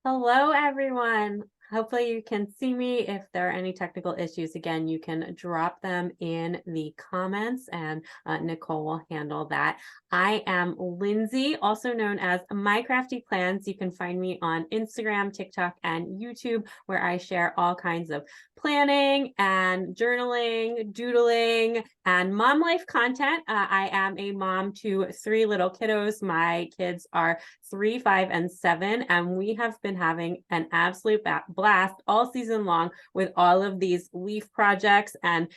Hello, everyone. Hopefully you can see me. If there are any technical issues, again, you can drop them in the comments and Nicole will handle that. I am Lindsay, also known as My Crafty Plans. You can find me on Instagram, TikTok, and YouTube, where I share all kinds of planning and journaling, doodling, and mom life content. I am a mom to 3 little kiddos. My kids are 3, 5, and 7, and we have been having an absolute blast all season long with all of these leaf projects. And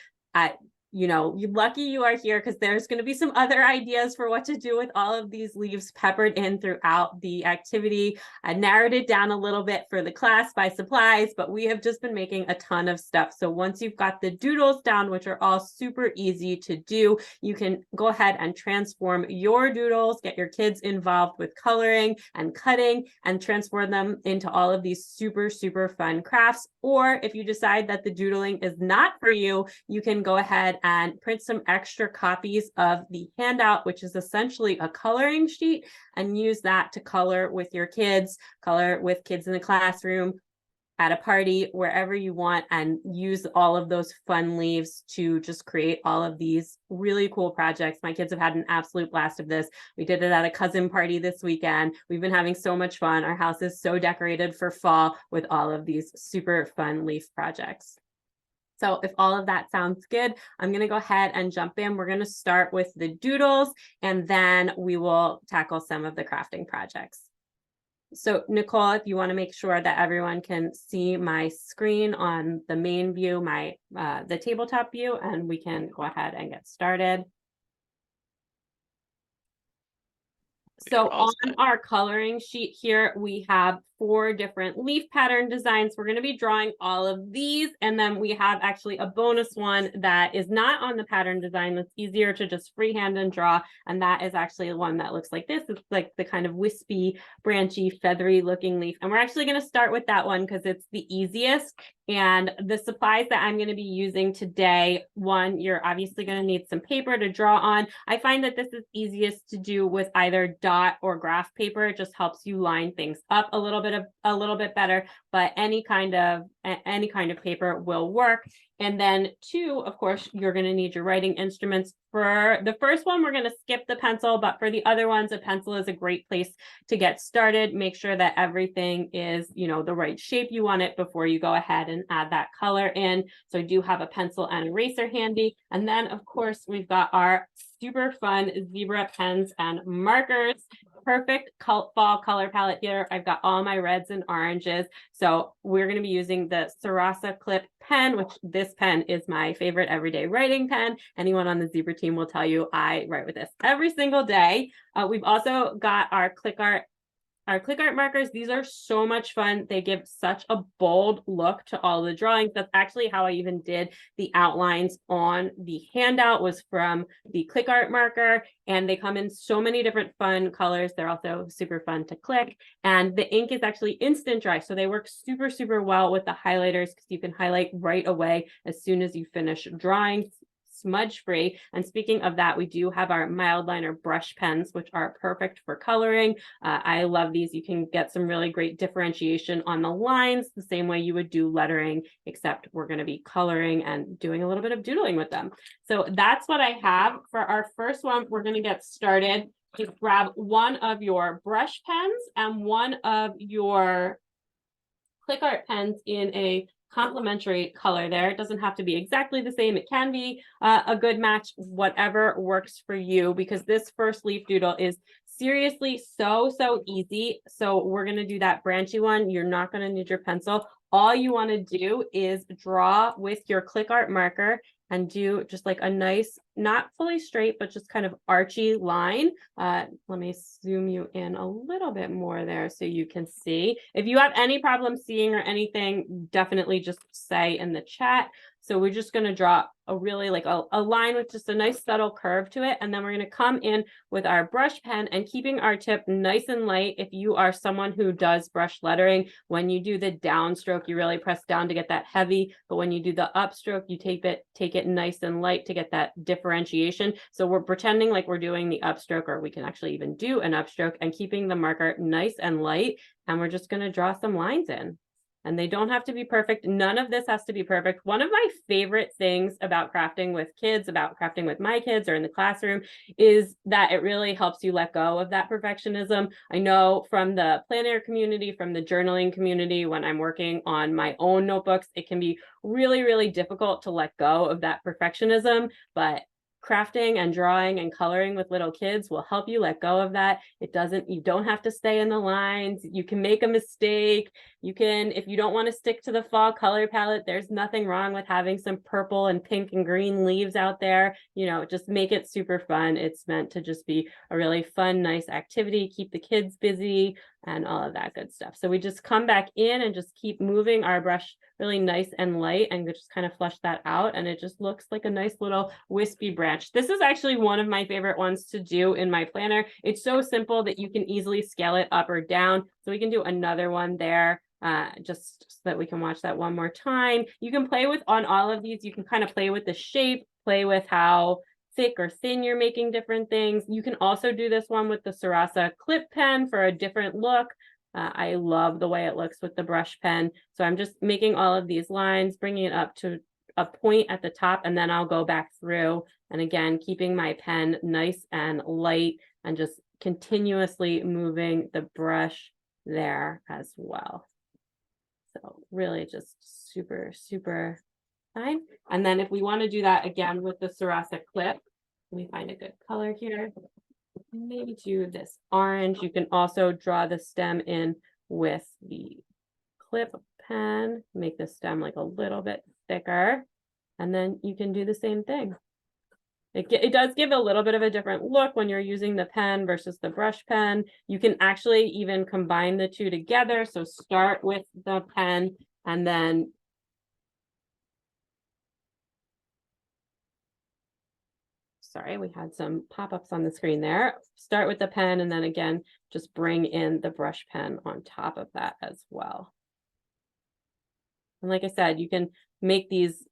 you're lucky you are here, because there's going to be some other ideas for what to do with all of these leaves peppered in throughout the activity. I narrowed it down a little bit for the class by supplies, but we have just been making a ton of stuff. So once you've got the doodles down, which are all super easy to do, you can go ahead and transform your doodles, get your kids involved with coloring and cutting, and transform them into all of these super, super fun crafts. Or if you decide that the doodling is not for you, you can go ahead and print some extra copies of the handout, which is essentially a coloring sheet, and use that to color with your kids, color with kids in the classroom, at a party, wherever you want, and use all of those fun leaves to just create all of these really cool projects. My kids have had an absolute blast of this. We did it at a cousin party this weekend. We've been having so much fun. Our house is so decorated for fall with all of these super fun leaf projects. So if all of that sounds good, I'm going to go ahead and jump in. We're going to start with the doodles, and then we will tackle some of the crafting projects. So Nicole, if you want to make sure that everyone can see my screen on the main view, the tabletop view, and we can go ahead and get started. So on our coloring sheet here, we have 4 different leaf pattern designs. We're going to be drawing all of these, and then we have actually a bonus one that is not on the pattern design that's easier to just freehand and draw, and that is actually one that looks like this. It's like the kind of wispy, branchy, feathery looking leaf, and we're actually going to start with that one because it's the easiest. And the supplies that I'm going to be using today, one, you're obviously going to need some paper to draw on. I find that this is easiest to do with either dot or graph paper. It just helps you line things up a little bit better, but any kind of paper will work. And then 2, of course, you're going to need your writing instruments. For the first one, we're going to skip the pencil, but for the other ones, a pencil is a great place to get started. Make sure that everything is, the right shape you want it before you go ahead and add that color in. So I do have a pencil and eraser handy. And then, of course, we've got our super fun zebra pens and markers. Perfect fall color palette here. I've got all my reds and oranges. So we're going to be using the Sarasa clip pen, which this pen is my favorite everyday writing pen. Anyone on the zebra team will tell you I write with this every single day. We've also got our ClickArt markers. These are so much fun. They give such a bold look to all the drawings. That's actually how I even did the outlines on the handout, was from the ClickArt marker, and they come in so many different fun colors. They're also super fun to click, and the ink is actually instant dry, so they work super, super well with the highlighters, because you can highlight right away as soon as you finish drawing. Smudge free. And speaking of that, we do have our Mildliner brush pens, which are perfect for coloring. I love these. You can get some really great differentiation on the lines, the same way you would do lettering, except we're going to be coloring and doing a little bit of doodling with them. So that's what I have. For our first one, we're going to get started. Just grab one of your brush pens and one of your ClickArt pens in a complementary color there. It doesn't have to be exactly the same. It can be a good match, whatever works for you, because this first leaf doodle is seriously so easy. So we're going to do that branchy one. You're not going to need your pencil. All you want to do is draw with your ClickArt marker and do just like a nice, not fully straight, but just kind of archy line. Let me zoom you in a little bit more there so you can see. If you have any problem seeing or anything, definitely just say in the chat. So we're just going to draw a really like a line with just a nice subtle curve to it. And then we're going to come in with our brush pen and keeping our tip nice and light. If you are someone who does brush lettering, when you do the downstroke, you really press down to get that heavy. But when you do the upstroke, you take it nice and light to get that differentiation. So we're pretending like we're doing the upstroke, or we can actually even do an upstroke, and keeping the marker nice and light. And we're just going to draw some lines in. And they don't have to be perfect. None of this has to be perfect. One of my favorite things about crafting with kids, about crafting with my kids or in the classroom, is that it really helps you let go of that perfectionism. I know from the planner community, from the journaling community, when I'm working on my own notebooks, it can be really, really difficult to let go of that perfectionism, but crafting and drawing and coloring with little kids will help you let go of that. You don't have to stay in the lines. You can make a mistake. You can, if you don't want to stick to the fall color palette, there's nothing wrong with having some purple and pink and green leaves out there. You know, just make it super fun. It's meant to just be a really fun, nice activity, keep the kids busy and all of that good stuff. So we just come back in and just keep moving our brush really nice and light and just kind of flush that out. And it just looks like a nice little wispy branch. This is actually one of my favorite ones to do in my planner. It's so simple that you can easily scale it up or down. So we can do another one there. Just so that we can watch that one more time. You can play with, on all of these, you can kind of play with the shape, play with how thick or thin you're making different things. You can also do this one with the Sarasa clip pen for a different look. I love the way it looks with the brush pen. So I'm just making all of these lines, bringing it up to a point at the top, and then I'll go back through. And again, keeping my pen nice and light and just continuously moving the brush there as well. So really just super, super fine. And then if we want to do that again with the Sarasa clip, let me find a good color here. Maybe do this orange. You can also draw the stem in with the clip pen, make the stem like a little bit thicker, and then you can do the same thing. It does give a little bit of a different look when you're using the pen versus the brush pen. You can actually even combine the two together. So start with the pen and then sorry, we had some pop-ups on the screen there. Start with the pen and then again, just bring in the brush pen on top of that as well. And like I said, you can make these,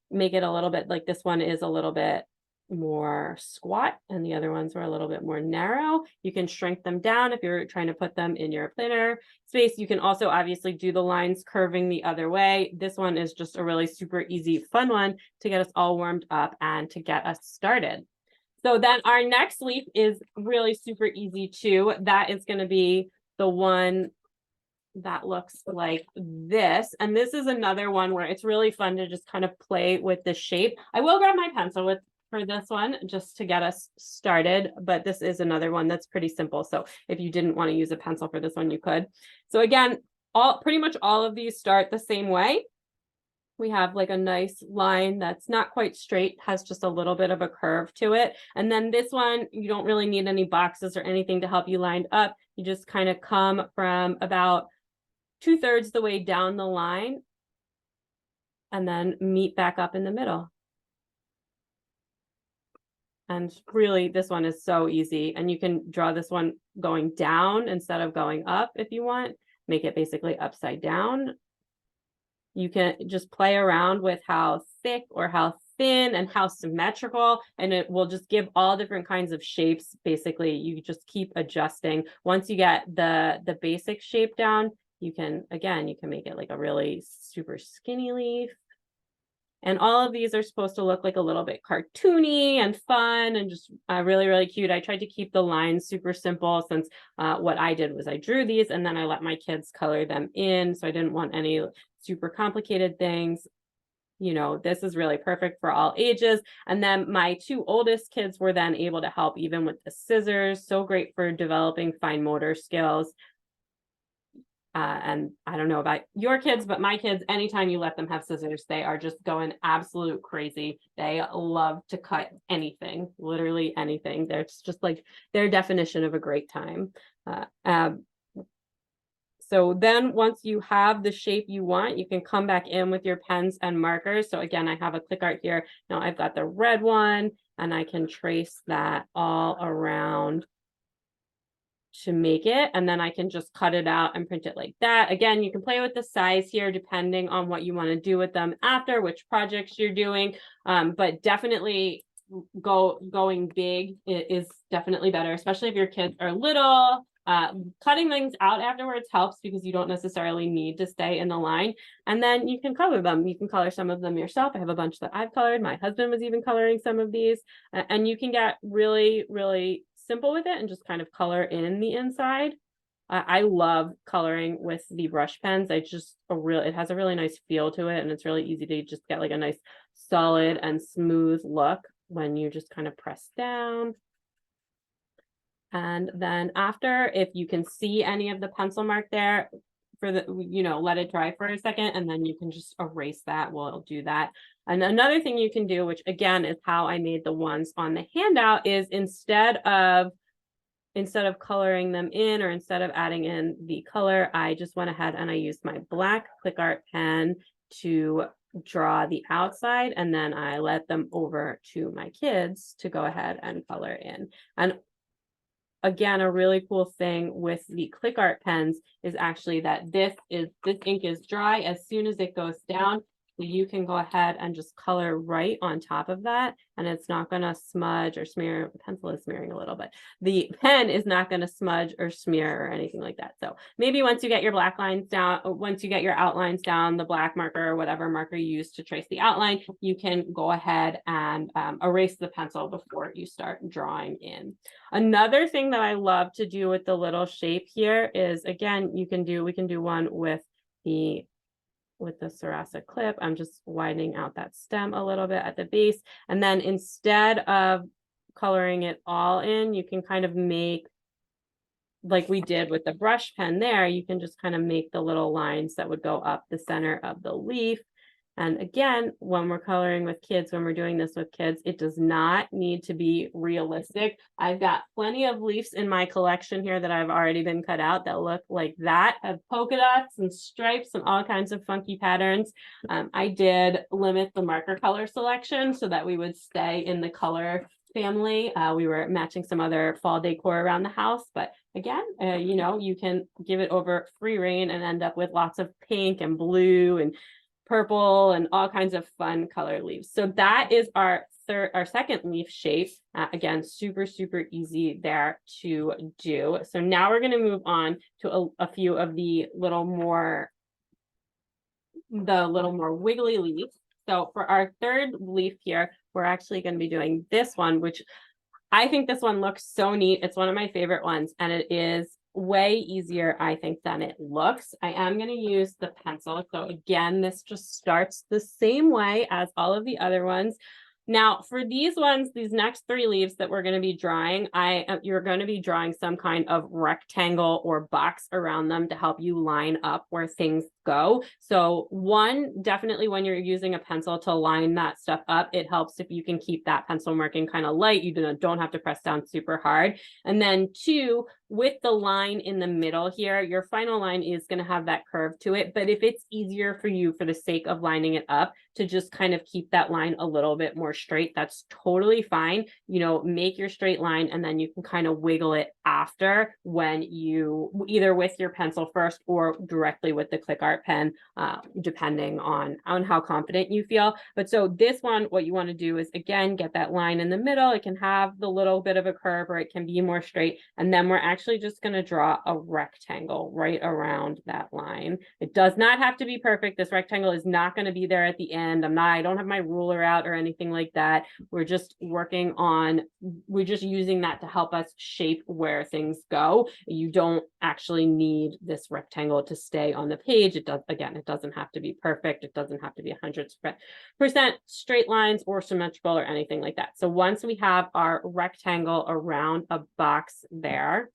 make it a little bit like this one is a little bit more squat and the other ones were a little bit more narrow. You can shrink them down if you're trying to put them in your planner space. You can also obviously do the lines curving the other way. This one is just a really super easy, fun one to get us all warmed up and to get us started. So then our next leaf is really super easy too. That is going to be the one that looks like this. And this is another one where it's really fun to just kind of play with the shape. I will grab my pencil for this one just to get us started, but this is another one that's pretty simple. So if you didn't want to use a pencil for this one, you could. So again, pretty much all of these start the same way. We have like a nice line that's not quite straight, has just a little bit of a curve to it. And then this one, you don't really need any boxes or anything to help you line up. You just kind of come from about 2/3 the way down the line and then meet back up in the middle. And really, this one is so easy. And you can draw this one going down instead of going up if you want. Make it basically upside down. You can just play around with how thick or how thin and how symmetrical, and it will just give all different kinds of shapes. Basically, you just keep adjusting. Once you get the basic shape down, you can make it like a really super skinny leaf. And all of these are supposed to look like a little bit cartoony and fun and just really, really cute. I tried to keep the lines super simple since what I did was I drew these and then I let my kids color them in. So I didn't want any super complicated things. You know, this is really perfect for all ages. And then my two oldest kids were then able to help even with the scissors. So great for developing fine motor skills. And I don't know about your kids, but my kids, anytime you let them have scissors, they are just going absolute crazy. They love to cut anything, literally anything. They're just like their definition of a great time. So then once you have the shape you want, you can come back in with your pens and markers. So again, I have a ClickArt here. Now I've got the red one and I can trace that all around to make it, and then I can just cut it out and print it like that. Again, you can play with the size here depending on what you want to do with them after, which projects you're doing, but definitely going big is definitely better, especially if your kids are little. Cutting things out afterwards helps because you don't necessarily need to stay in the line, and then you can color them. You can color some of them yourself. I have a bunch that I've colored. My husband was even coloring some of these, and you can get really, really simple with it and just kind of color in the inside. I love coloring with the brush pens. It has a really nice feel to it, and it's really easy to just get like a nice solid and smooth look when you just kind of press down. And then after, if you can see any of the pencil mark there, let it dry for a second, and then you can just erase that. We'll do that. And another thing you can do, which again is how I made the ones on the handout, is instead of coloring them in, or instead of adding in the color, I just went ahead and I used my black ClickArt pen to draw the outside, and then I let them over to my kids to go ahead and color in. And again, a really cool thing with the ClickArt pens is actually that this ink is dry as soon as it goes down. You can go ahead and just color right on top of that, and it's not going to smudge or smear. The pencil is smearing a little bit. The pen is not going to smudge or smear or anything like that. So maybe once you get your black lines down, once you get your outlines down, the black marker or whatever marker you use to trace the outline, you can go ahead and erase the pencil before you start drawing in. Another thing that I love to do with the little shape here is, again, we can do one with the Sarasa clip. I'm just widening out that stem a little bit at the base. And then instead of coloring it all in, you can kind of make, like we did with the brush pen there, you can just kind of make the little lines that would go up the center of the leaf. And again, when we're coloring with kids, when we're doing this with kids, it does not need to be realistic. I've got plenty of leaves in my collection here that I've already been cut out that look like that, have polka dots and stripes and all kinds of funky patterns. I did limit the marker color selection so that we would stay in the color family. We were matching some other fall decor around the house, but again, you can give it over free rein and end up with lots of pink and blue and purple and all kinds of fun color leaves. So that is our second leaf shape. Again, super, super easy there to do. So now we're going to move on to a few of the little more wiggly leaves. So for our third leaf here, we're actually going to be doing this one, which I think this one looks so neat. It's one of my favorite ones, and it is way easier, I think, than it looks. I am going to use the pencil. So again, this just starts the same way as all of the other ones. Now, for these ones, these next three leaves that we're going to be drawing, you're going to be drawing some kind of rectangle or box around them to help you line up where things go. So one, definitely when you're using a pencil to line that stuff up, it helps if you can keep that pencil marking kind of light. You don't have to press down super hard. And then two, with the line in the middle here, your final line is going to have that curve to it. But if it's easier for you, for the sake of lining it up, to just kind of keep that line a little bit more straight, that's totally fine. Make your straight line, and then you can kind of wiggle it after, when you either with your pencil first or directly with the ClickArt pen, depending on how confident you feel. But so this one, what you want to do is, again, get that line in the middle. It can have the little bit of a curve, or it can be more straight. And then we're actually just going to draw a rectangle right around that line. It does not have to be perfect. This rectangle is not going to be there at the end. I don't have my ruler out or anything like that. We're just using that to help us shape where things go. You don't actually need this rectangle to stay on the page. It doesn't have to be perfect. It doesn't have to be 100% straight lines or symmetrical or anything like that. So once we have our rectangle around a box there,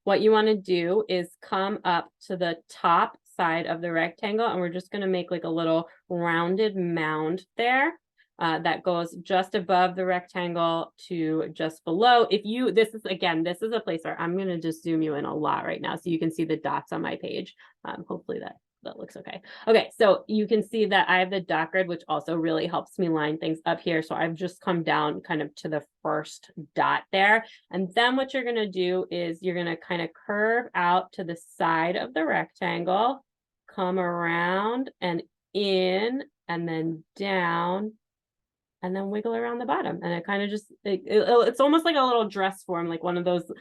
what you want to do is come up to the top side of the rectangle, and we're just going to make like a little rounded mound there. that goes just above the rectangle to just below. This is a place where I'm going to just zoom you in a lot right now so you can see the dots on my page. Hopefully that looks okay. Okay, so you can see that I have the dot grid, which also really helps me line things up here. So I've just come down kind of to the first dot there. And then what you're going to do is you're going to kind of curve out to the side of the rectangle, come around and in, and then down, and then wiggle around the bottom. And it kind of just, it's almost like a little dress form, like one of those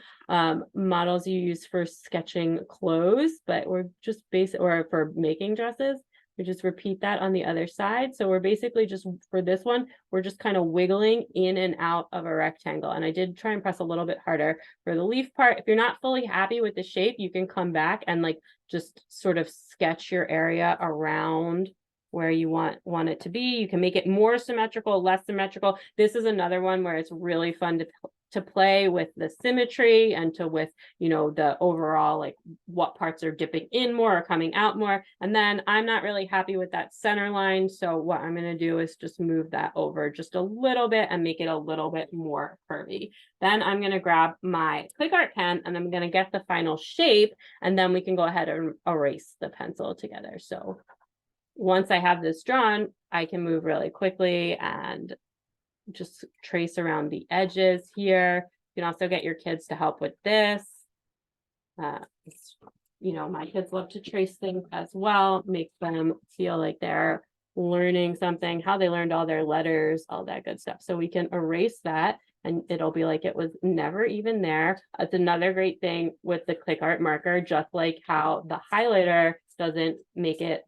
models you use for sketching clothes, but we're just or for making dresses. We just repeat that on the other side. So we're basically just, for this one, we're just kind of wiggling in and out of a rectangle. And I did try and press a little bit harder for the leaf part. If you're not fully happy with the shape, you can come back and like just sort of sketch your area around where you want it to be. You can make it more symmetrical, less symmetrical. This is another one where it's really fun to play with the symmetry and with, you know, the overall, like what parts are dipping in more or coming out more. And then I'm not really happy with that center line. So what I'm going to do is just move that over just a little bit and make it a little bit more curvy. Then I'm going to grab my ClickArt pen and I'm going to get the final shape, and then we can go ahead and erase the pencil together. So once I have this drawn, I can move really quickly and just trace around the edges here. You can also get your kids to help with this. You know, my kids love to trace things as well, make them feel like they're learning something, how they learned all their letters, all that good stuff. So we can erase that and it'll be like it was never even there. It's another great thing with the ClickArt marker, just like how the highlighter doesn't make it,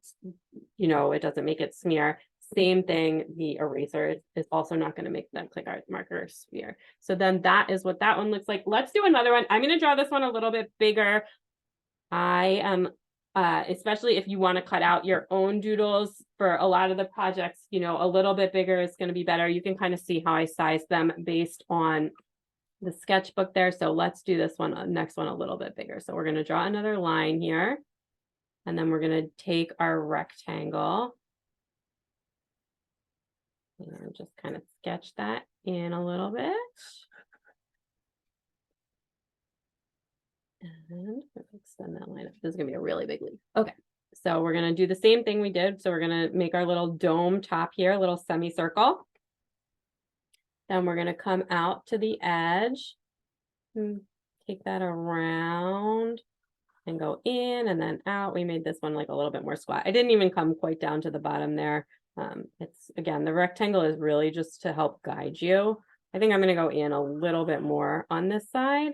you know, it doesn't make it smear. Same thing, the eraser is also not going to make that ClickArt marker smear. So then that is what that one looks like. Let's do another one. I'm going to draw this one a little bit bigger. I am, especially if you want to cut out your own doodles for a lot of the projects, you know, a little bit bigger is going to be better. You can kind of see how I size them based on the sketchbook there. So let's do this one, next one a little bit bigger. So we're going to draw another line here. And then we're going to take our rectangle and just kind of sketch that in a little bit. And extend that line up. This is going to be a really big leaf. Okay, so we're going to do the same thing we did. So we're going to make our little dome top here, a little semicircle. Then we're going to come out to the edge and take that around and go in and then out. We made this one like a little bit more squat. I didn't even come quite down to the bottom there. It's, again, the rectangle is really just to help guide you. I think I'm going to go in a little bit more on this side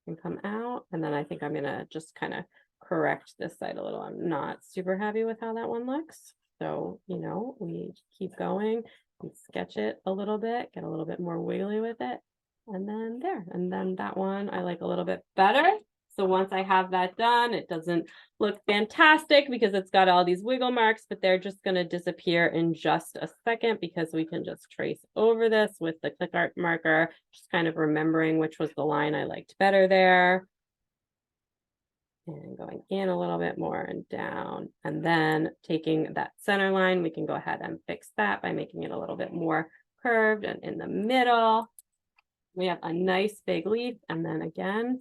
and come out. And then I think I'm going to just kind of correct this side a little. I'm not super happy with how that one looks. So, you know, we keep going and sketch it a little bit, get a little bit more wiggly with it. And then there, and then that one I like a little bit better. So once I have that done, it doesn't look fantastic because it's got all these wiggle marks, but they're just going to disappear in just a second because we can just trace over this with the ClickArt marker, just kind of remembering which was the line I liked better there. And going in a little bit more and down, and then taking that center line, we can go ahead and fix that by making it a little bit more curved, and in the middle, we have a nice big leaf. And then again,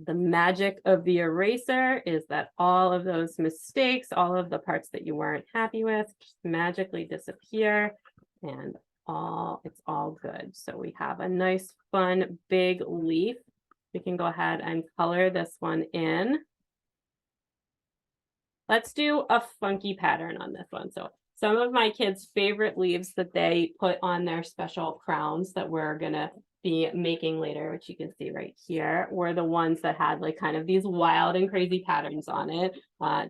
the magic of the eraser is that all of those mistakes, all of the parts that you weren't happy with, just magically disappear, and it's all good. So we have a nice, fun, big leaf. We can go ahead and color this one in. Let's do a funky pattern on this one. So some of my kids' favorite leaves that they put on their special crowns that we're gonna be making later, which you can see right here, were the ones that had like kind of these wild and crazy patterns on it.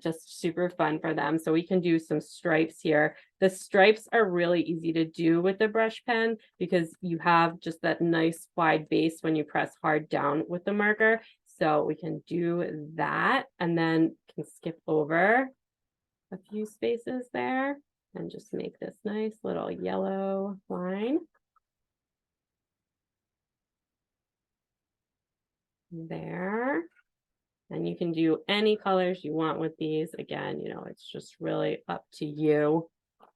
Just super fun for them. So we can do some stripes here. The stripes are really easy to do with the brush pen because you have just that nice wide base when you press hard down with the marker. So we can do that and then can skip over a few spaces there and just make this nice little yellow line. There. And you can do any colors you want with these. Again, you know, it's just really up to you.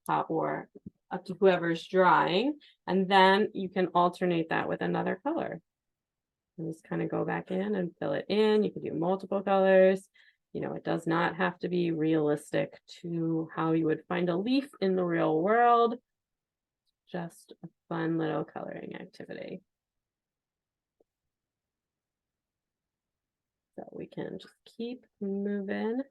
Or up to whoever's drawing. And then you can alternate that with another color. And just kind of go back in and fill it in. You can do multiple colors. You know, it does not have to be realistic to how you would find a leaf in the real world. Just a fun little coloring activity. So we can just keep moving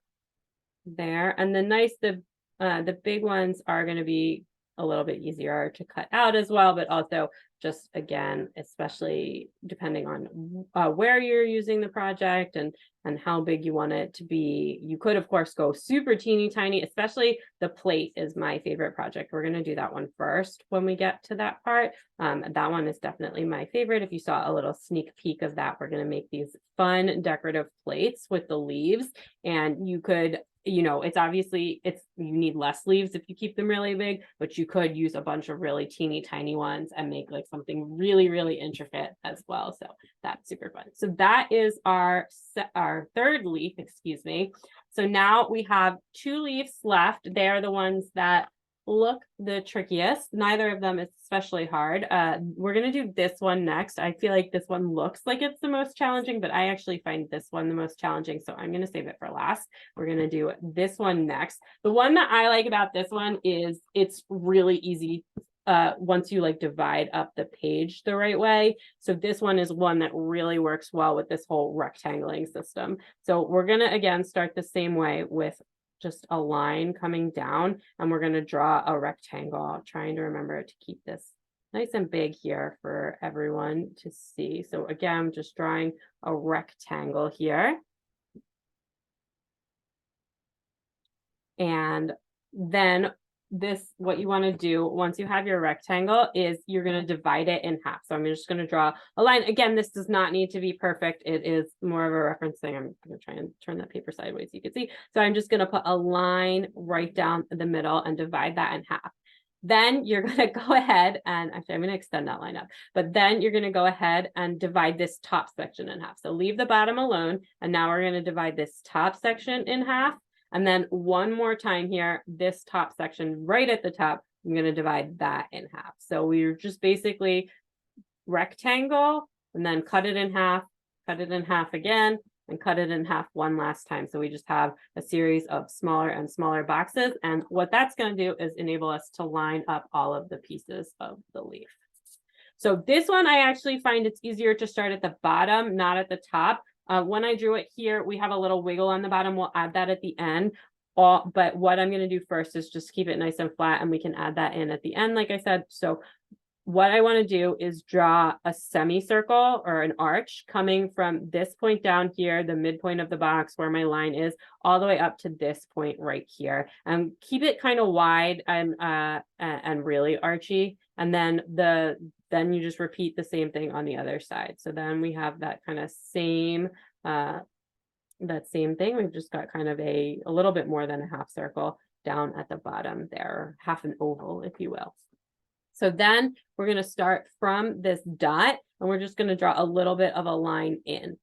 there. And the big ones are going to be a little bit easier to cut out as well, but also just, again, especially depending on where you're using the project and how big you want it to be. You could, of course, go super teeny tiny, especially the plate is my favorite project. We're going to do that one first when we get to that part. That one is definitely my favorite. If you saw a little sneak peek of that, we're going to make these fun decorative plates with the leaves, and you could, you know, it's obviously you need less leaves if you keep them really big, but you could use a bunch of really teeny tiny ones and make like something really, really intricate as well. So that's super fun. So that is our third leaf, excuse me. So now we have 2 leaves left. They are the ones that look the trickiest. Neither of them is especially hard. We're going to do this one next. I feel like this one looks like it's the most challenging, but I actually find this one the most challenging. So I'm going to save it for last. We're going to do this one next. The one that I like about this one is it's really easy once you like divide up the page the right way. So this one is one that really works well with this whole rectangling system. So we're going to, again, start the same way with just a line coming down, and we're going to draw a rectangle, trying to remember to keep this nice and big here for everyone to see. So again, I'm just drawing a rectangle here. And then what you want to do once you have your rectangle is you're going to divide it in half. So I'm just going to draw a line. Again, this does not need to be perfect. It is more of a reference thing. I'm going to try and turn that paper sideways so you can see. So I'm just going to put a line right down the middle and divide that in half. Then you're going to go ahead and actually I'm going to extend that line up, but then you're going to go ahead and divide this top section in half. So leave the bottom alone. And now we're going to divide this top section in half. And then one more time here, this top section right at the top, I'm going to divide that in half. So we're just basically rectangle and then cut it in half again, and cut it in half one last time. So we just have a series of smaller and smaller boxes. And what that's going to do is enable us to line up all of the pieces of the leaf. So this one, I actually find it's easier to start at the bottom, not at the top. When I drew it here, we have a little wiggle on the bottom. We'll add that at the end. But what I'm going to do first is just keep it nice and flat, and we can add that in at the end, like I said. So what I want to do is draw a semicircle or an arch coming from this point down here, the midpoint of the box where my line is, all the way up to this point right here, and keep it kind of wide and really archy. And then you just repeat the same thing on the other side. So then we have that kind of same that same thing. We've just got kind of a little bit more than a half circle down at the bottom there, half an oval, if you will. So then we're going to start from this dot, and we're just going to draw a little bit of a line in.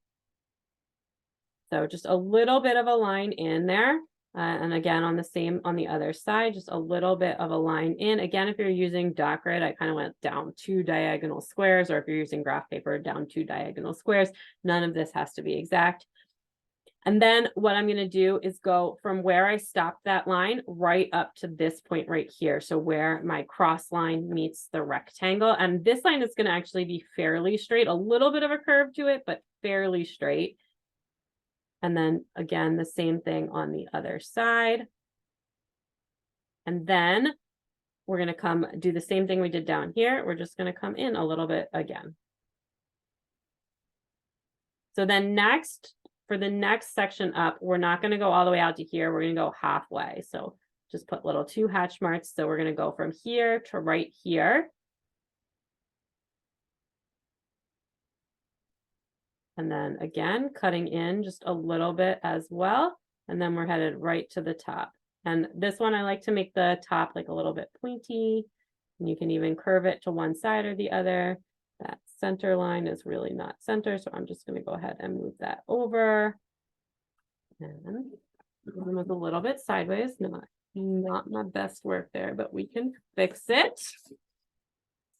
So just a little bit of a line in there. And again, on the other side, just a little bit of a line in. Again, if you're using dotgrid, I kind of went down 2 diagonal squares, or if you're using graph paper, down 2 diagonal squares. None of this has to be exact. And then what I'm going to do is go from where I stopped that line right up to this point right here. So where my cross line meets the rectangle. And this line is going to actually be fairly straight, a little bit of a curve to it, but fairly straight. And then again, the same thing on the other side. And then we're going to come do the same thing we did down here. We're just going to come in a little bit again. So then next, for the next section up, we're not going to go all the way out to here. We're going to go halfway. So just put little 2 hatch marks. So we're going to go from here to right here. And then again, cutting in just a little bit as well. And then we're headed right to the top. And this one, I like to make the top like a little bit pointy. And you can even curve it to one side or the other. That center line is really not center. So I'm just going to go ahead and move that over. And move a little bit sideways, not Not my best work there, but we can fix it.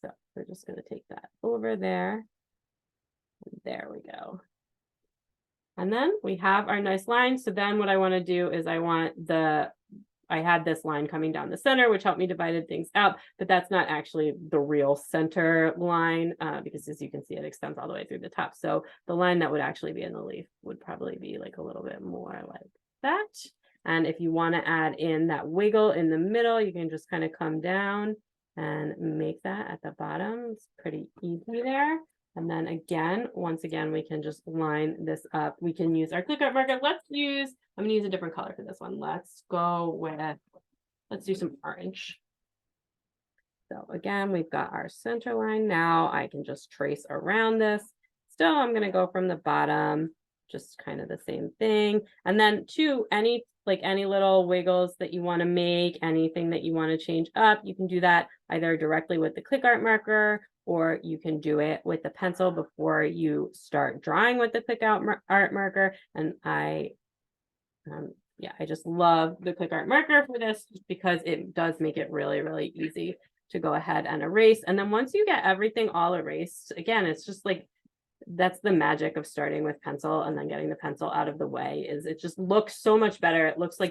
So we're just going to take that over there. And there we go. And then we have our nice line. So then what I want to do is I had this line coming down the center, which helped me divide things out, but that's not actually the real center line because as you can see, it extends all the way through the top. So the line that would actually be in the leaf would probably be like a little bit more like that. And if you want to add in that wiggle in the middle, you can just kind of come down and make that at the bottom. It's pretty easy there. And then again, once again, we can just line this up. We can use our ClickArt marker. I'm gonna use a different color for this one. Let's do some orange. So again, we've got our center line. Now I can just trace around this. Still, I'm gonna go from the bottom, just kind of the same thing. And then any little wiggles that you want to make, anything that you want to change up, you can do that either directly with the ClickArt marker, or you can do it with the pencil before you start drawing with the ClickArt marker. And I just love the ClickArt marker for this because it does make it really, really easy to go ahead and erase. And then once you get everything all erased, again, it's just like, that's the magic of starting with pencil and then getting the pencil out of the way, is it just looks so much better. It looks a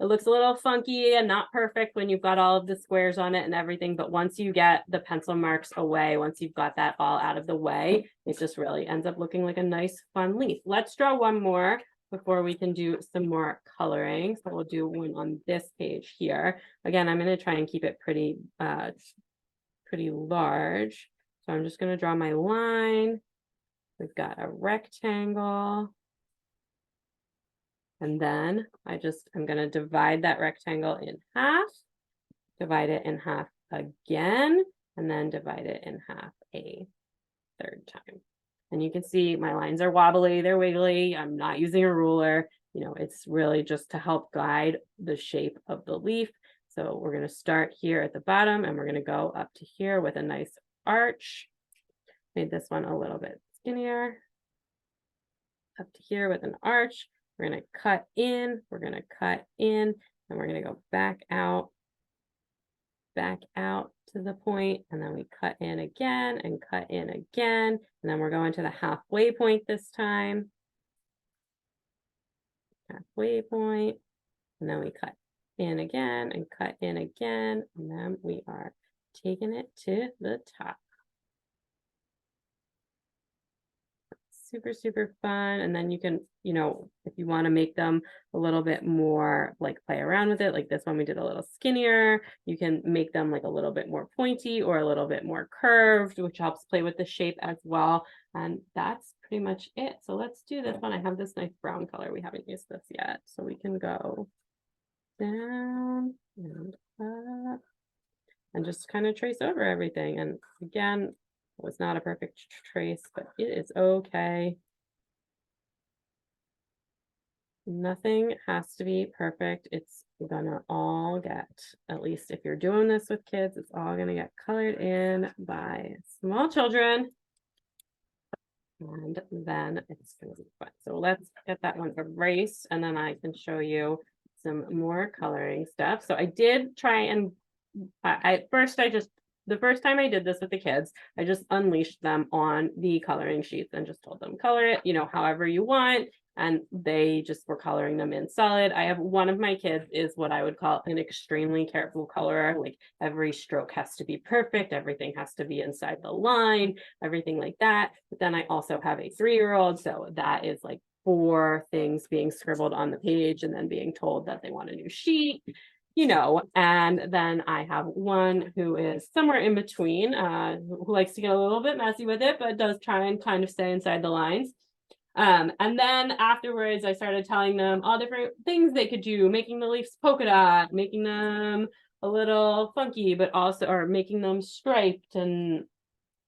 little funky and not perfect when you've got all of the squares on it and everything, but once you get the pencil marks away, once you've got that all out of the way, it just really ends up looking like a nice fun leaf. Let's draw one more before we can do some more coloring. So we'll do one on this page here. Again, I'm going to try and keep it pretty large. So I'm just going to draw my line. We've got a rectangle. And then I'm going to divide that rectangle in half, divide it in half again, and then divide it in half a third time. And you can see my lines are wobbly, they're wiggly. I'm not using a ruler. It's really just to help guide the shape of the leaf. So we're going to start here at the bottom and we're going to go up to here with a nice arch. Made this one a little bit skinnier. Up to here with an arch. We're going to cut in, and we're going to go back out to the point, and then we cut in again and cut in again, and then we're going to the halfway point this time. Halfway point, and then we cut in again and cut in again, and then we are taking it to the top. Super, super fun. And then you can, if you want to make them a little bit more, like play around with it, like this one we did a little skinnier, you can make them like a little bit more pointy or a little bit more curved, which helps play with the shape as well. And that's pretty much it. So let's do this one. I have this nice brown color. We haven't used this yet. So we can go down and up and just kind of trace over everything. And again, it was not a perfect trace, but it is okay. Nothing has to be perfect. It's gonna all get, at least if you're doing this with kids, it's all gonna get colored in by small children. And then it's gonna be fun. So let's get that one erased, and then I can show you some more coloring stuff. So I did try and the first time I did this with the kids, I just unleashed them on the coloring sheets and just told them color it, however you want. And they just were coloring them in solid. I have one of my kids is what I would call an extremely careful colorer. Like every stroke has to be perfect. Everything has to be inside the line, everything like that. But then I also have a 3-year-old. So that is like 4 things being scribbled on the page and then being told that they want a new sheet. And then I have one who is somewhere in between, who likes to get a little bit messy with it, but does try and kind of stay inside the lines. And then afterwards, I started telling them all different things they could do, making the leaves polka dot, making them a little funky, but also, or making them striped and,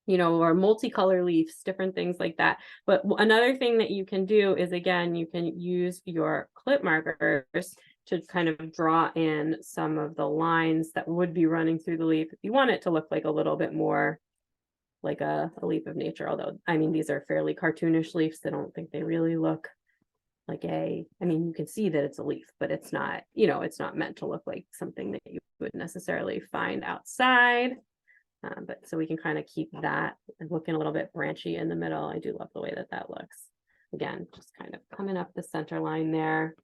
or multicolor leaves, different things like that. But another thing that you can do is, again, you can use your clip markers to kind of draw in some of the lines that would be running through the leaf if you want it to look like a little bit more like a leaf of nature. Although, I mean, these are fairly cartoonish leaves. I don't think they really look like I mean, you can see that it's a leaf, but it's not, you know, it's not meant to look like something that you would necessarily find outside. But so we can kind of keep that looking a little bit branchy in the middle. I do love the way that that looks. Again, just kind of coming up the center line there.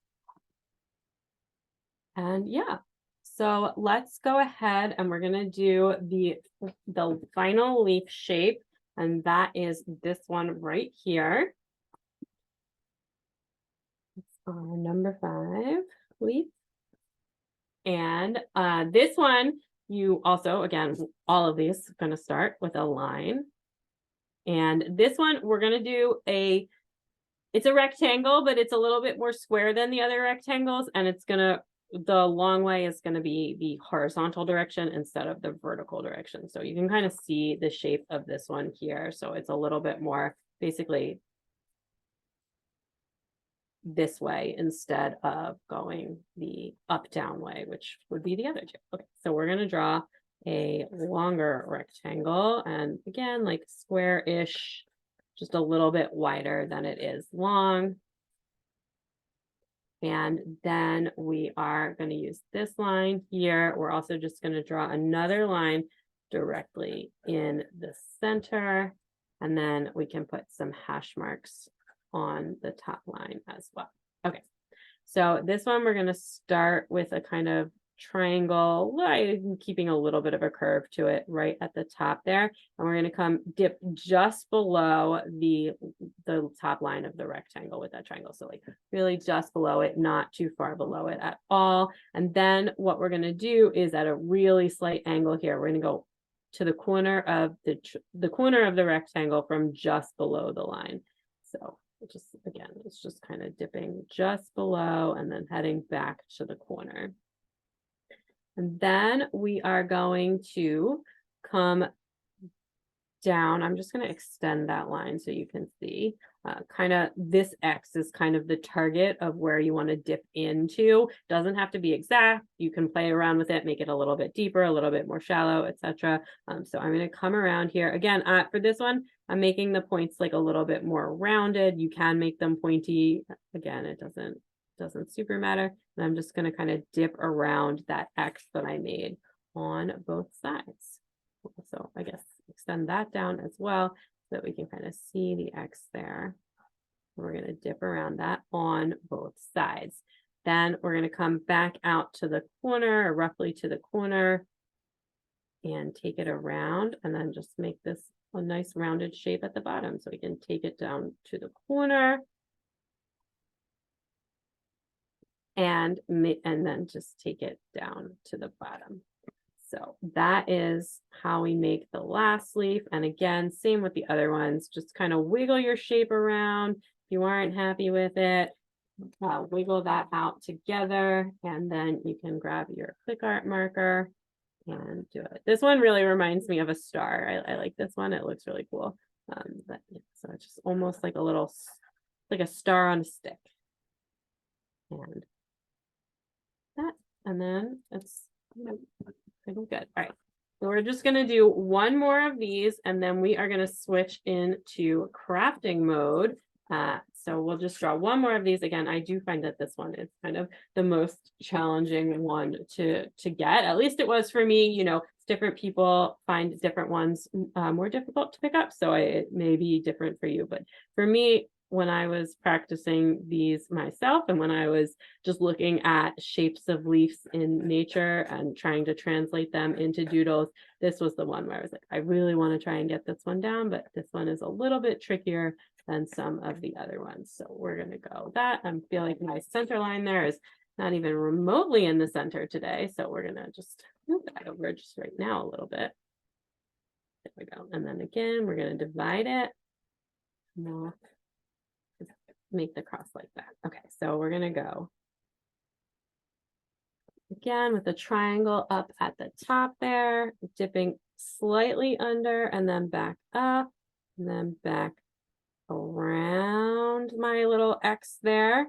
And yeah, so let's go ahead and we're gonna do the final leaf shape, and that is this one right here. It's our number 5 leaf. And this one, you also, again, all of these are going to start with a line. And this one, we're going to do it's a rectangle, but it's a little bit more square than the other rectangles. And it's going to, the long way is going to be the horizontal direction instead of the vertical direction. So you can kind of see the shape of this one here. So it's a little bit more basically this way instead of going the up down way, which would be the other two. Okay, so we're going to draw a longer rectangle, and again, like square-ish, just a little bit wider than it is long. And then we are going to use this line here. We're also just going to draw another line directly in the center, and then we can put some hash marks on the top line as well. Okay, so this one we're going to start with a kind of triangle, keeping a little bit of a curve to it right at the top there, and we're going to come dip just below the top line of the rectangle with that triangle. So like really just below it, not too far below it at all. And then what we're going to do is at a really slight angle here, we're going to go to the corner of the corner of the rectangle from just below the line. So just again, it's just kind of dipping just below and then heading back to the corner. And then we are going to come down. I'm just going to extend that line so you can see kind of this X is kind of the target of where you want to dip into. Doesn't have to be exact. You can play around with it, make it a little bit deeper, a little bit more shallow, etc. So I'm going to come around here again. For this one, I'm making the points like a little bit more rounded. You can make them pointy. Again, it doesn't super matter. And I'm just going to kind of dip around that X that I made on both sides. So I guess extend that down as well so that we can kind of see the X there. We're going to dip around that on both sides. Then we're going to come back out to the corner, or roughly to the corner, and take it around, and then just make this a nice rounded shape at the bottom. So we can take it down to the corner and then just take it down to the bottom. So that is how we make the last leaf. And again, same with the other ones, just kind of wiggle your shape around. If you aren't happy with it, wiggle that out together, and then you can grab your ClickArt marker and do it. This one really reminds me of a star. I like this one. It looks really cool. But yeah, so it's just almost like a little, like a star on a stick. And that, and then it's pretty good. All right, so we're just going to do one more of these, and then we are going to switch into crafting mode. So we'll just draw one more of these. Again, I do find that this one is kind of the most challenging one to get. At least it was for me. You know, different people find different ones more difficult to pick up, so it may be different for you. But for me, when I was practicing these myself, and when I was just looking at shapes of leaves in nature and trying to translate them into doodles, this was the one where I was like, I really want to try and get this one down, but this one is a little bit trickier than some of the other ones. So we're going to go that. I feel like my center line there is not even remotely in the center today. So we're going to just move that over just right now a little bit. There we go. And then again, we're going to divide it. No. Make the cross like that. Okay, so we're going to go again with the triangle up at the top there, dipping slightly under and then back up and then back around my little X there,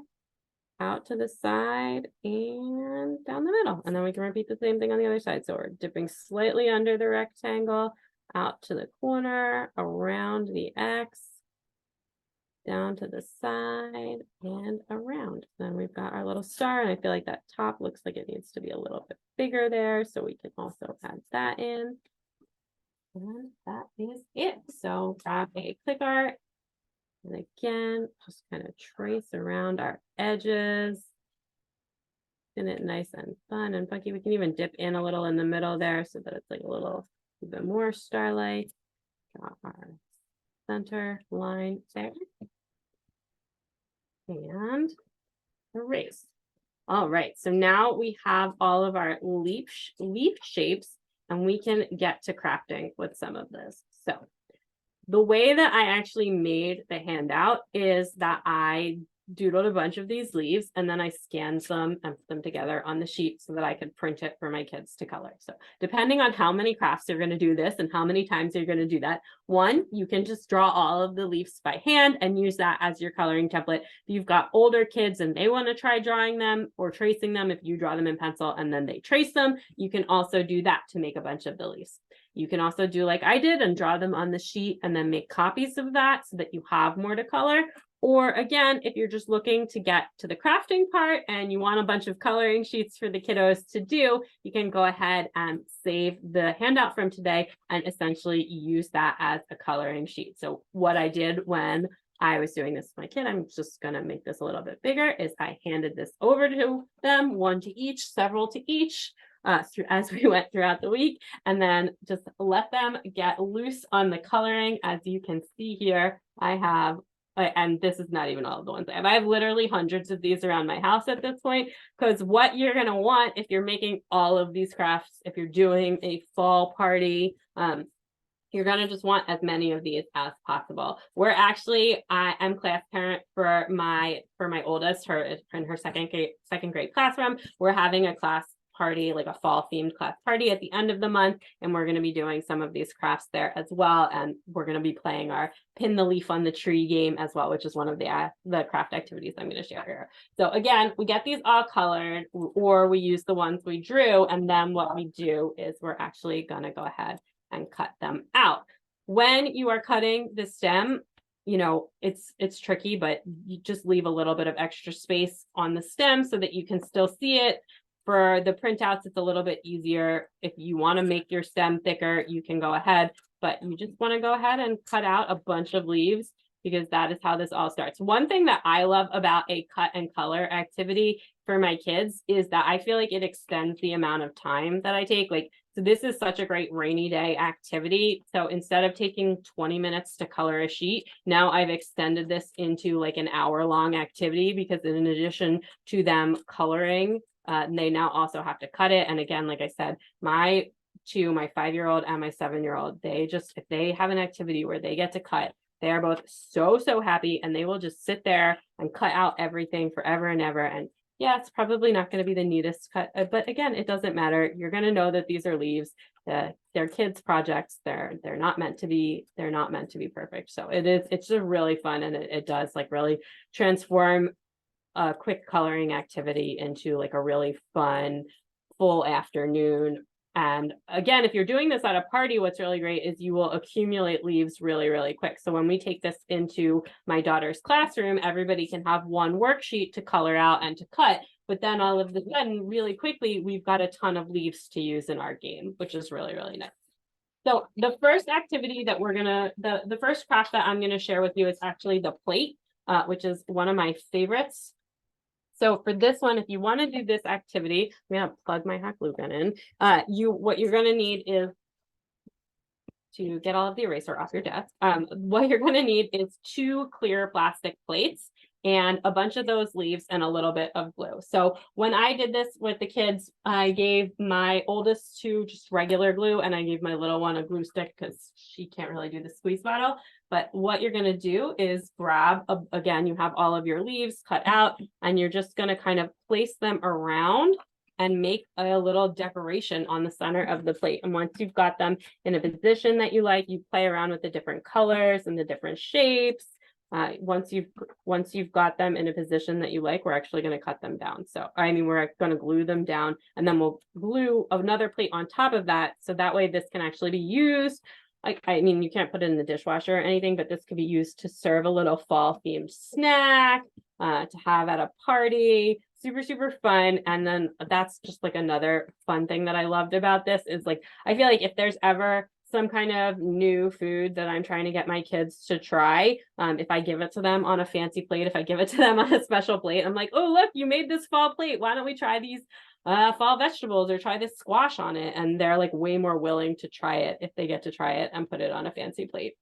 out to the side and down the middle. And then we can repeat the same thing on the other side. So we're dipping slightly under the rectangle, out to the corner, around the X, down to the side and around. Then we've got our little star, and I feel like that top looks like it needs to be a little bit bigger there, so we can also add that in. And that is it. So grab a ClickArt, and again, just kind of trace around our edges. Get it nice and fun and funky. We can even dip in a little in the middle there so that it's like a little bit more starlight. Draw our center line there. And erase. All right, so now we have all of our leaf shapes, and we can get to crafting with some of this. So the way that I actually made the handout is that I doodled a bunch of these leaves, and then I scanned them and put them together on the sheet so that I could print it for my kids to color. So depending on how many crafts you're going to do this and how many times you're going to do that, one, you can just draw all of the leaves by hand and use that as your coloring template. If you've got older kids and they want to try drawing them or tracing them, if you draw them in pencil and then they trace them, you can also do that to make a bunch of the leaves. You can also do like I did and draw them on the sheet and then make copies of that so that you have more to color. Or again, if you're just looking to get to the crafting part and you want a bunch of coloring sheets for the kiddos to do, you can go ahead and save the handout from today and essentially use that as a coloring sheet. So what I did when I was doing this with my kid, I'm just going to make this a little bit bigger, is I handed this over to them, one to each, several to each, as we went throughout the week, and then just let them get loose on the coloring. As you can see here, I have, and this is not even all of the ones I have literally hundreds of these around my house at this point, because what you're going to want if you're making all of these crafts, if you're doing a fall party, you're going to just want as many of these as possible. I am class parent for my oldest, her in her second grade classroom. We're having a class party, like a fall themed class party at the end of the month, and we're going to be doing some of these crafts there as well, and we're going to be playing our pin the leaf on the tree game as well, which is one of the craft activities I'm going to share here. So again, we get these all colored, or we use the ones we drew, and then what we do is we're actually going to go ahead and cut them out. When you are cutting the stem, you know, it's tricky, but you just leave a little bit of extra space on the stem so that you can still see it. For the printouts, it's a little bit easier. If you want to make your stem thicker, you can go ahead, but you just want to go ahead and cut out a bunch of leaves, because that is how this all starts. One thing that I love about a cut and color activity for my kids is that I feel like it extends the amount of time that I take. Like, so this is such a great rainy day activity. So instead of taking 20 minutes to color a sheet, now I've extended this into like an hour-long activity, because in addition to them coloring, they now also have to cut it. And again, like I said, my 5-year-old and my 7-year-old, if they have an activity where they get to cut, they are both so happy, and they will just sit there and cut out everything forever and ever. And yeah, it's probably not going to be the neatest cut, but again, it doesn't matter. You're going to know that these are leaves. They're kids' projects. They're not meant to be perfect. So it's just really fun, and it does like really transform a quick coloring activity into like a really fun full afternoon. And again, if you're doing this at a party, what's really great is you will accumulate leaves really quick. So when we take this into my daughter's classroom, everybody can have one worksheet to color out and to cut, but then all of a sudden, really quickly, we've got a ton of leaves to use in our game, which is really nice. So the first activity that the first craft that I'm gonna share with you is actually the plate, which is one of my favorites. So for this one, if you want to do this activity, I'm going to plug my hot glue gun in. What you're going to need is, to get all of the eraser off your desk, what you're going to need is 2 clear plastic plates and a bunch of those leaves and a little bit of glue. So when I did this with the kids, I gave my oldest 2 just regular glue, and I gave my little one a glue stick because she can't really do the squeeze bottle. But what you're going to do is grab, again, you have all of your leaves cut out, and you're just going to kind of place them around and make a little decoration on the center of the plate. And once you've got them in a position that you like, you play around with the different colors and the different shapes. Once you've got them in a position that you like, we're actually going to cut them down. So, I mean, we're going to glue them down, and then we'll glue another plate on top of that. So that way this can actually be used I mean, you can't put it in the dishwasher or anything, but this could be used to serve a little fall themed snack, to have at a party. Super, super fun. And then that's just like another fun thing that I loved about this is like, I feel like if there's ever some kind of new food that I'm trying to get my kids to try, if I give it to them on a fancy plate, if I give it to them on a special plate, I'm like, oh, look, you made this fall plate. Why don't we try these fall vegetables or try this squash on it? And they're like way more willing to try it if they get to try it and put it on a fancy plate.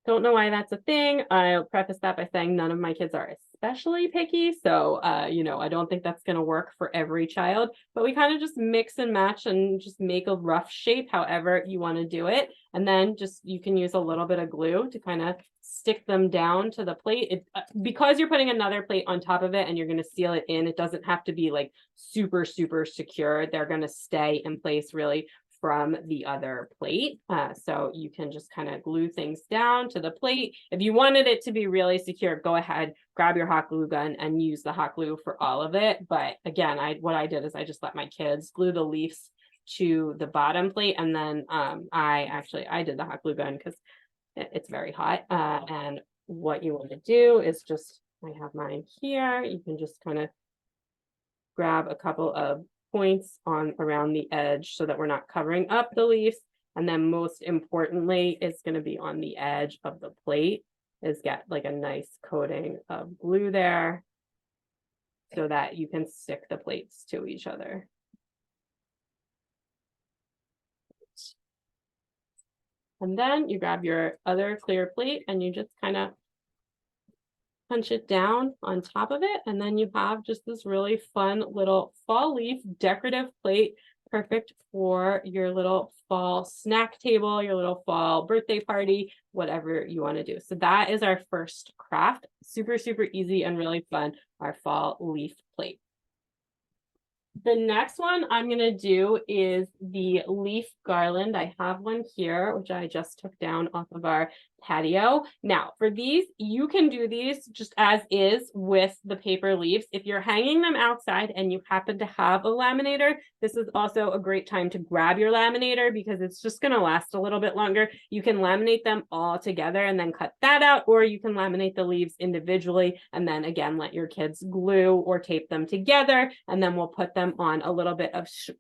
Don't know why that's a thing. I'll preface that by saying none of my kids are especially picky. So, you know, I don't think that's going to work for every child, but we kind of just mix and match and just make a rough shape however you want to do it. And then just, you can use a little bit of glue to kind of stick them down to the plate. Because you're putting another plate on top of it and you're going to seal it in, it doesn't have to be like super, super secure. They're going to stay in place really from the other plate. So you can just kind of glue things down to the plate. If you wanted it to be really secure, go ahead, grab your hot glue gun and use the hot glue for all of it. But again, what I did is I just let my kids glue the leaves to the bottom plate. And then I did the hot glue gun because it's very hot. And what you want to do is just, I have mine here. You can just kind of grab a couple of points on around the edge so that we're not covering up the leaves. And then most importantly, it's going to be on the edge of the plate is get like a nice coating of glue there so that you can stick the plates to each other. And then you grab your other clear plate and you just kind of punch it down on top of it. And then you have just this really fun little fall leaf decorative plate, perfect for your little fall snack table, your little fall birthday party, whatever you want to do. So that is our first craft. Super, super easy and really fun, our fall leaf plate. The next one I'm going to do is the leaf garland. I have one here, which I just took down off of our patio. Now, for these, you can do these just as is with the paper leaves. If you're hanging them outside and you happen to have a laminator, this is also a great time to grab your laminator because it's just going to last a little bit longer. You can laminate them all together and then cut that out, or you can laminate the leaves individually and then again, let your kids glue or tape them together, and then we'll put them on a little bit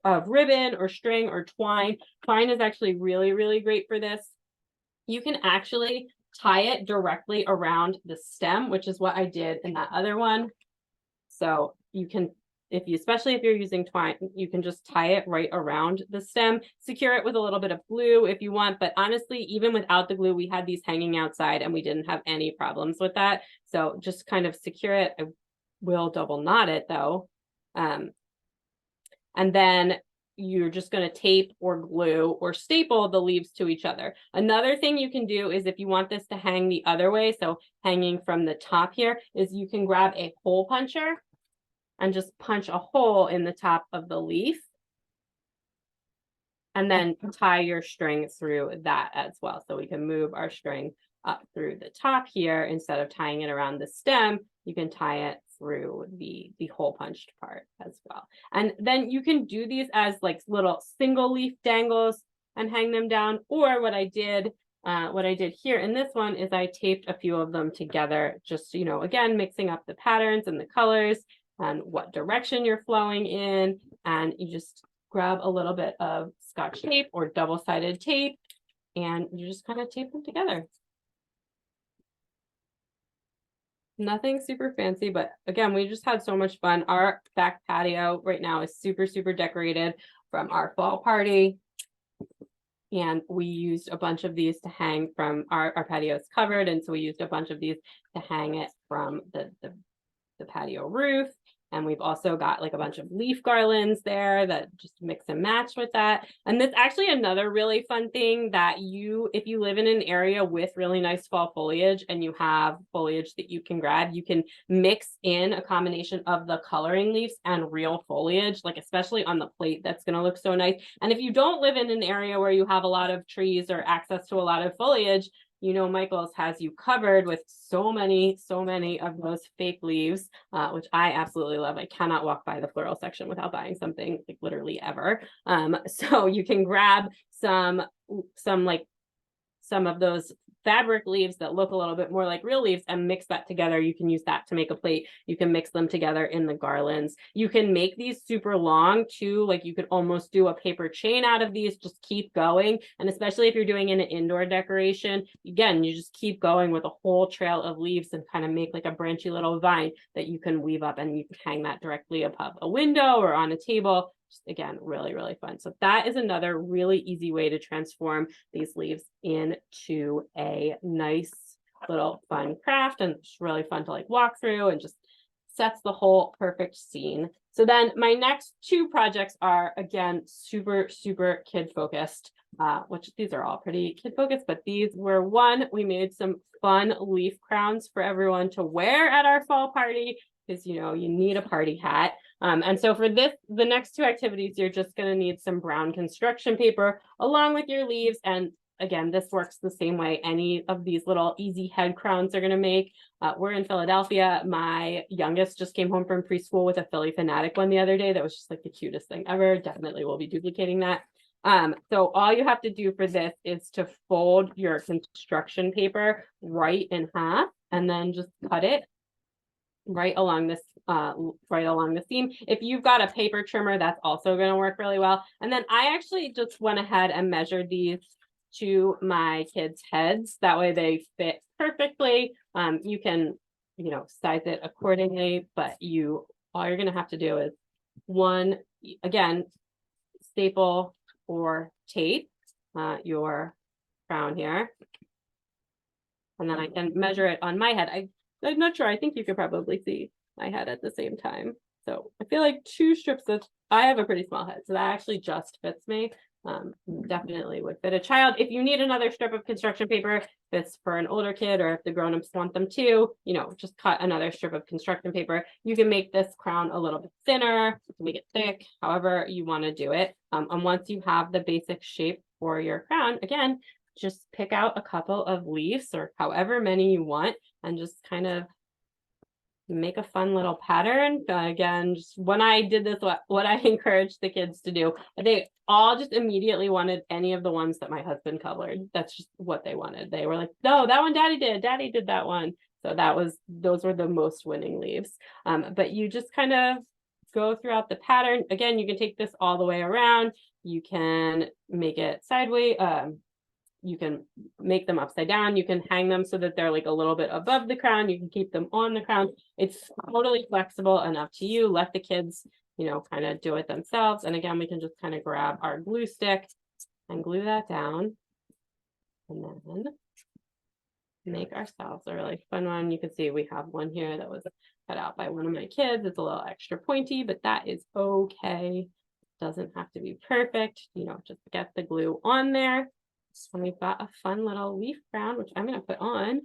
of ribbon or string or twine. Twine is actually really, really great for this. You can actually tie it directly around the stem, which is what I did in that other one. So you can, especially if you're using twine, you can just tie it right around the stem, secure it with a little bit of glue if you want. But honestly, even without the glue, we had these hanging outside and we didn't have any problems with that. So just kind of secure it. I will double knot it though. And then you're just going to tape or glue or staple the leaves to each other. Another thing you can do is if you want this to hang the other way, so hanging from the top here, is you can grab a hole puncher and just punch a hole in the top of the leaf. And then tie your string through that as well. So we can move our string up through the top here. Instead of tying it around the stem, you can tie it through the hole punched part as well. And then you can do these as like little single leaf dangles and hang them down. Or what I did here in this one is I taped a few of them together, just, you know, again, mixing up the patterns and the colors and what direction you're flowing in. And you just grab a little bit of Scotch tape or double-sided tape, and you just kind of tape them together. Nothing super fancy, but again, we just had so much fun. Our back patio right now is super, super decorated from our fall party. And we used a bunch of these to hang from our patio is covered. And so we used a bunch of these to hang it from the patio roof. And we've also got like a bunch of leaf garlands there that just mix and match with that. And that's actually another really fun thing that if you live in an area with really nice fall foliage and you have foliage that you can grab, you can mix in a combination of the coloring leaves and real foliage, like especially on the plate, that's going to look so nice. And if you don't live in an area where you have a lot of trees or access to a lot of foliage, you know, Michael's has you covered with so many of those fake leaves, which I absolutely love. I cannot walk by the floral section without buying something, like literally ever. So you can grab some like some of those fabric leaves that look a little bit more like real leaves and mix that together. You can use that to make a plate. You can mix them together in the garlands. You can make these super long too. Like you could almost do a paper chain out of these, just keep going. And especially if you're doing an indoor decoration, again, you just keep going with a whole trail of leaves and kind of make like a branchy little vine that you can weave up, and you can hang that directly above a window or on a table. Just, again, really, really fun. So that is another really easy way to transform these leaves into a nice little fun craft, and it's really fun to like walk through and just sets the whole perfect scene. So then my next two projects are, again, super, super kid focused, which these are all pretty kid focused, but these were one, we made some fun leaf crowns for everyone to wear at our fall party, because you know you need a party hat. And so for this, the next two activities, you're just going to need some brown construction paper along with your leaves. And again, this works the same way any of these little easy head crowns are going to make. We're in Philadelphia. My youngest just came home from preschool with a Philly Fanatic one the other day. That was just like the cutest thing ever. Definitely will be duplicating that. So all you have to do for this is to fold your construction paper right in half and then just cut it right along this right along the seam. If you've got a paper trimmer, that's also going to work really well. And then I actually just went ahead and measured these to my kids' heads. That way they fit perfectly. You can, you know, size it accordingly, but all you're going to have to do is one, again, staple or tape your crown here. And then I can measure it on my head. I'm not sure. I think you could probably see my head at the same time. So I feel like 2 strips I have a pretty small head, so that actually just fits me. Definitely would fit a child. If you need another strip of construction paper, that's for an older kid, or if the grown-ups want them too, you know, just cut another strip of construction paper. You can make this crown a little bit thinner, make it thick, however you want to do it. And once you have the basic shape for your crown, again, just pick out a couple of leaves or however many you want and just kind of make a fun little pattern. Again, just when I did this, what I encouraged the kids to do, they all just immediately wanted any of the ones that my husband colored. That's just what they wanted. They were like, no, that one Daddy did that one. So those were the most winning leaves. But you just kind of go throughout the pattern. Again, you can take this all the way around. You can make it sideways. You can make them upside down. You can hang them so that they're like a little bit above the crown. You can keep them on the crown. It's totally flexible and up to you. Let the kids, you know, kind of do it themselves. And again, we can just kind of grab our glue stick and glue that down. And then make ourselves a really fun one. You can see we have one here that was cut out by one of my kids. It's a little extra pointy, but that is okay. Doesn't have to be perfect. You know, just get the glue on there. And we've got a fun little leaf crown, which I'm going to put on.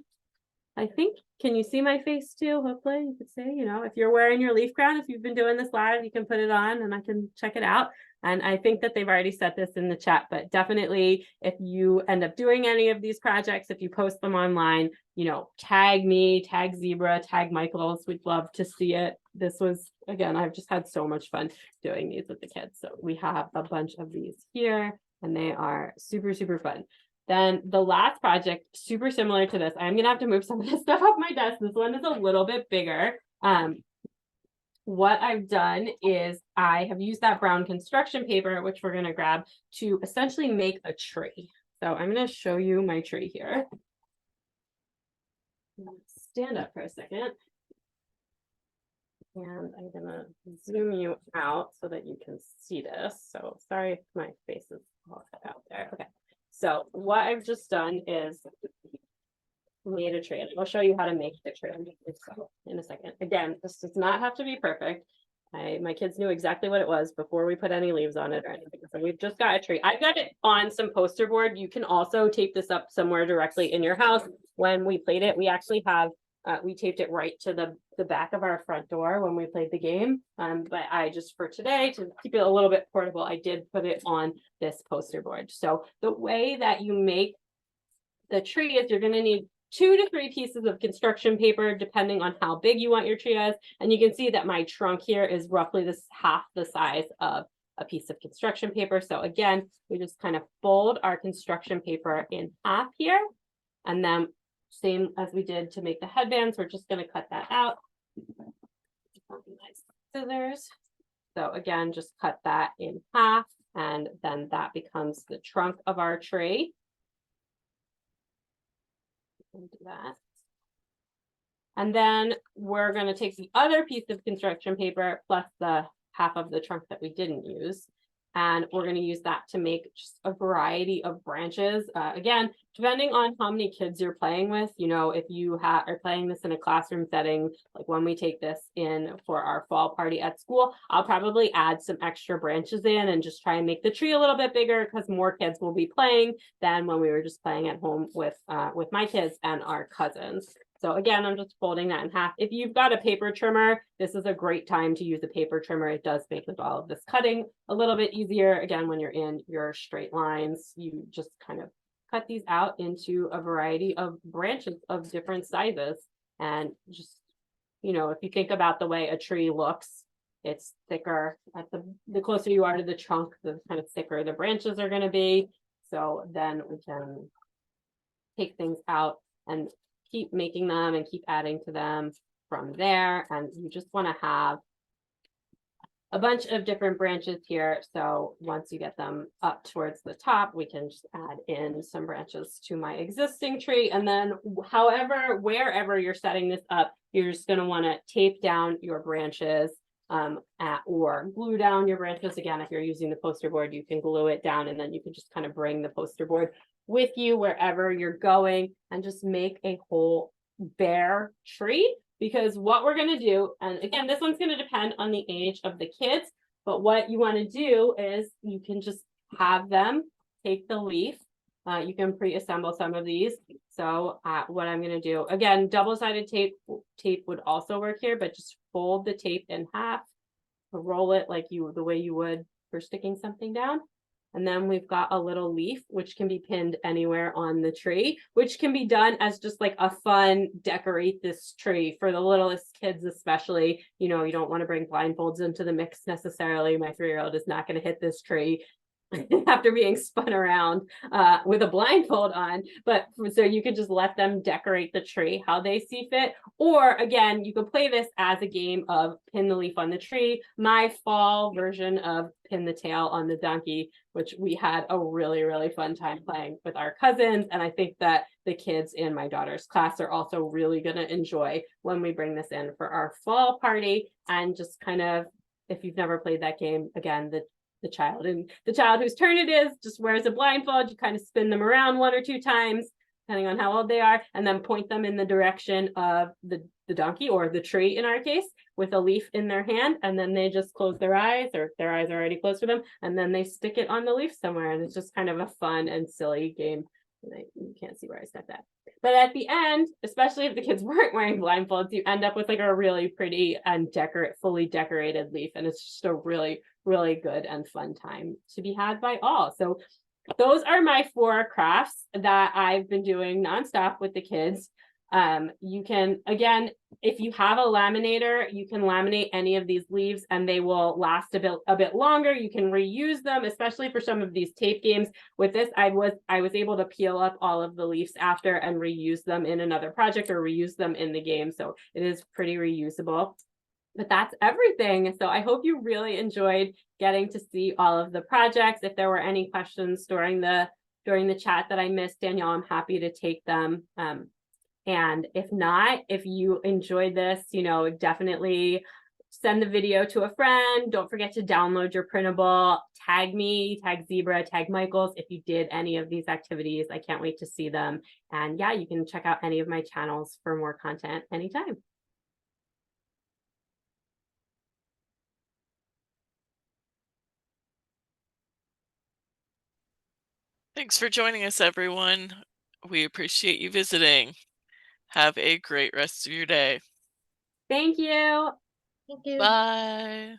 I think, can you see my face too? Hopefully you could see, you know, if you're wearing your leaf crown, if you've been doing this live, you can put it on and I can check it out. And I think that they've already set this in the chat, but definitely if you end up doing any of these projects, if you post them online, you know, tag me, tag Zebra, tag Michaels. We'd love to see it. This was, again, I've just had so much fun doing these with the kids. So we have a bunch of these here. And they are super, super fun. Then the last project, super similar to this, I'm going to have to move some of this stuff off my desk. This one is a little bit bigger. What I've done is I have used that brown construction paper, which we're going to grab, to essentially make a tree. So I'm going to show you my tree here. Stand up for a second. And I'm going to zoom you out so that you can see this. So sorry if my face is all cut out there. Okay. So what I've just done is made a tree. And I'll show you how to make the tree in a second. Again, this does not have to be perfect. My kids knew exactly what it was before we put any leaves on it or anything. So we've just got a tree. I've got it on some poster board. You can also tape this up somewhere directly in your house. When we played it, we actually have we taped it right to the back of our front door when we played the game. But I just, for today, to keep it a little bit portable, I did put it on this poster board. So the way that you make the tree is you're going to need 2 to 3 pieces of construction paper, depending on how big you want your tree as. And you can see that my trunk here is roughly half the size of a piece of construction paper. So again, we just kind of fold our construction paper in half here. And then same as we did to make the headbands, we're just going to cut that out. Nice scissors. So again, just cut that in half, and then that becomes the trunk of our tree. Do that. And then we're going to take the other piece of construction paper plus the half of the trunk that we didn't use, and we're going to use that to make just a variety of branches. Again, depending on how many kids you're playing with, you know, if you are playing this in a classroom setting, like when we take this in for our fall party at school, I'll probably add some extra branches in and just try and make the tree a little bit bigger because more kids will be playing than when we were just playing at home with my kids and our cousins. So again, I'm just folding that in half. If you've got a paper trimmer, this is a great time to use a paper trimmer. It does make all of this cutting a little bit easier. Again, when you're in your straight lines, you just kind of cut these out into a variety of branches of different sizes. And just, you know, if you think about the way a tree looks, it's thicker. At the closer you are to the trunk, the kind of thicker the branches are going to be. So then we can take things out and keep making them and keep adding to them from there. And you just want to have a bunch of different branches here. So once you get them up towards the top, we can just add in some branches to my existing tree. And then wherever you're setting this up, you're just going to want to tape down your branches or glue down your branches. Again, if you're using the poster board, you can glue it down, and then you can just kind of bring the poster board with you wherever you're going and just make a whole bare tree. Because what we're going to do, and again, this one's going to depend on the age of the kids, but what you want to do is you can just have them take the leaf. You can pre-assemble some of these. So what I'm going to do, again, double-sided tape would also work here, but just fold the tape in half, roll it like the way you would for sticking something down. And then we've got a little leaf, which can be pinned anywhere on the tree, which can be done as just like a fun decorate this tree for the littlest kids, especially. You know, you don't want to bring blindfolds into the mix necessarily. My 3-year-old is not going to hit this tree after being spun around with a blindfold on, but so you could just let them decorate the tree how they see fit. Or again, you could play this as a game of pin the leaf on the tree. My fall version of pin the tail on the donkey, which we had a really, really fun time playing with our cousins. And I think that the kids in my daughter's class are also really going to enjoy when we bring this in for our fall party. And just kind of, if you've never played that game, again, the child whose turn it is just wears a blindfold. You kind of spin them around 1 or 2 times, depending on how old they are, and then point them in the direction of the donkey, or the tree in our case, with a leaf in their hand. And then they just close their eyes, or their eyes are already closed for them, and then they stick it on the leaf somewhere. And it's just kind of a fun and silly game. You can't see where I stuck that. But at the end, especially if the kids weren't wearing blindfolds, you end up with like a really pretty and fully decorated leaf. And it's just a really, really good and fun time to be had by all. So those are my 4 crafts that I've been doing nonstop with the kids. You can, again, if you have a laminator, you can laminate any of these leaves and they will last a bit longer. You can reuse them, especially for some of these tape games. With this, I was able to peel up all of the leaves after and reuse them in another project or reuse them in the game. So it is pretty reusable. But that's everything. So I hope you really enjoyed getting to see all of the projects. If there were any questions during the chat that I missed, Danielle, I'm happy to take them. And if not, if you enjoyed this, you know, definitely send the video to a friend. Don't forget to download your printable. Tag me, tag Zebra, tag Michaels if you did any of these activities. I can't wait to see them. And yeah, you can check out any of my channels for more content anytime. Thanks for joining us, everyone. We appreciate you visiting. Have a great rest of your day. Thank you. Thank you. Bye.